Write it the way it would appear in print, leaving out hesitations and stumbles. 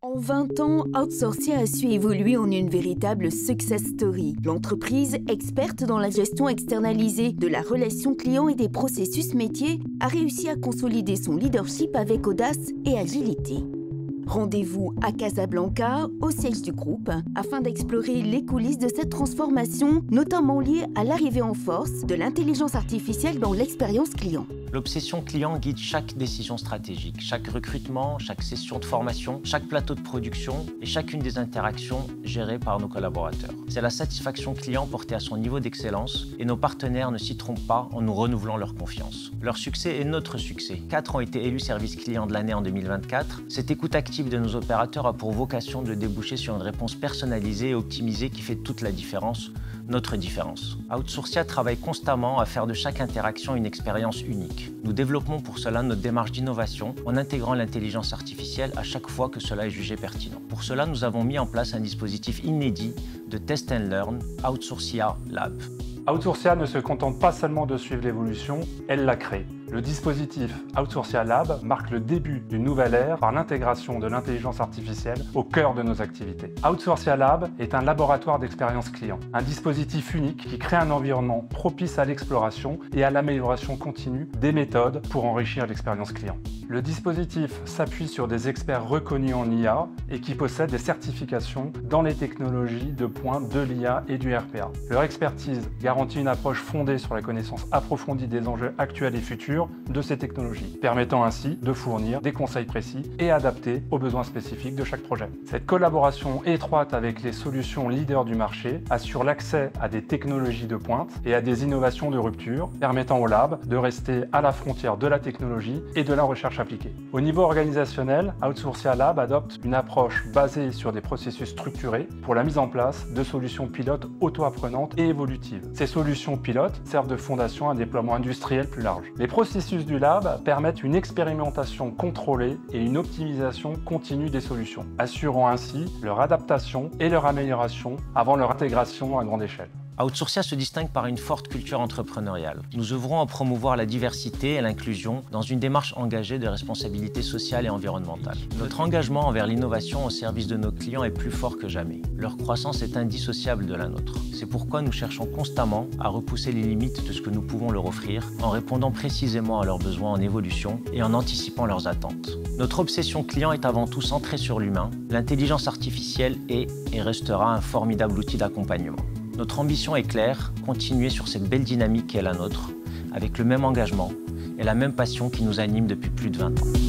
En 20 ans, Outsourcia a su évoluer en une véritable success story. L'entreprise, experte dans la gestion externalisée de la relation client et des processus métiers, a réussi à consolider son leadership avec audace et agilité. Rendez-vous à Casablanca, au siège du groupe, afin d'explorer les coulisses de cette transformation, notamment liée à l'arrivée en force de l'intelligence artificielle dans l'expérience client. L'obsession client guide chaque décision stratégique, chaque recrutement, chaque session de formation, chaque plateau de production et chacune des interactions gérées par nos collaborateurs. C'est la satisfaction client portée à son niveau d'excellence et nos partenaires ne s'y trompent pas en nous renouvelant leur confiance. Leur succès est notre succès. 4 ont été élus service client de l'année en 2024. Cette écoute active de nos opérateurs a pour vocation de déboucher sur une réponse personnalisée et optimisée qui fait toute la différence, notre différence. Outsourcia travaille constamment à faire de chaque interaction une expérience unique. Nous développons pour cela notre démarche d'innovation en intégrant l'intelligence artificielle à chaque fois que cela est jugé pertinent. Pour cela, nous avons mis en place un dispositif inédit de Test and Learn, Outsourcia Lab. Outsourcia ne se contente pas seulement de suivre l'évolution, elle la crée. Le dispositif Outsourcia Lab marque le début d'une nouvelle ère par l'intégration de l'intelligence artificielle au cœur de nos activités. Outsourcia Lab est un laboratoire d'expérience client, un dispositif unique qui crée un environnement propice à l'exploration et à l'amélioration continue des méthodes pour enrichir l'expérience client. Le dispositif s'appuie sur des experts reconnus en IA et qui possèdent des certifications dans les technologies de pointe de l'IA et du RPA. Leur expertise garantit une approche fondée sur la connaissance approfondie des enjeux actuels et futurs de ces technologies, permettant ainsi de fournir des conseils précis et adaptés aux besoins spécifiques de chaque projet. Cette collaboration étroite avec les solutions leaders du marché assure l'accès à des technologies de pointe et à des innovations de rupture, permettant au lab de rester à la frontière de la technologie et de la recherche appliquée. Au niveau organisationnel, Outsourcia Lab adopte une approche basée sur des processus structurés pour la mise en place de solutions pilotes auto-apprenantes et évolutives. Ces solutions pilotes servent de fondation à un déploiement industriel plus large. Les processus du lab permettent une expérimentation contrôlée et une optimisation continue des solutions, assurant ainsi leur adaptation et leur amélioration avant leur intégration à grande échelle. Outsourcia se distingue par une forte culture entrepreneuriale. Nous œuvrons à promouvoir la diversité et l'inclusion dans une démarche engagée de responsabilité sociale et environnementale. Notre engagement envers l'innovation au service de nos clients est plus fort que jamais. Leur croissance est indissociable de la nôtre. C'est pourquoi nous cherchons constamment à repousser les limites de ce que nous pouvons leur offrir en répondant précisément à leurs besoins en évolution et en anticipant leurs attentes. Notre obsession client est avant tout centrée sur l'humain. L'intelligence artificielle est et restera un formidable outil d'accompagnement. Notre ambition est claire, continuer sur cette belle dynamique qui est la nôtre, avec le même engagement et la même passion qui nous anime depuis plus de 20 ans.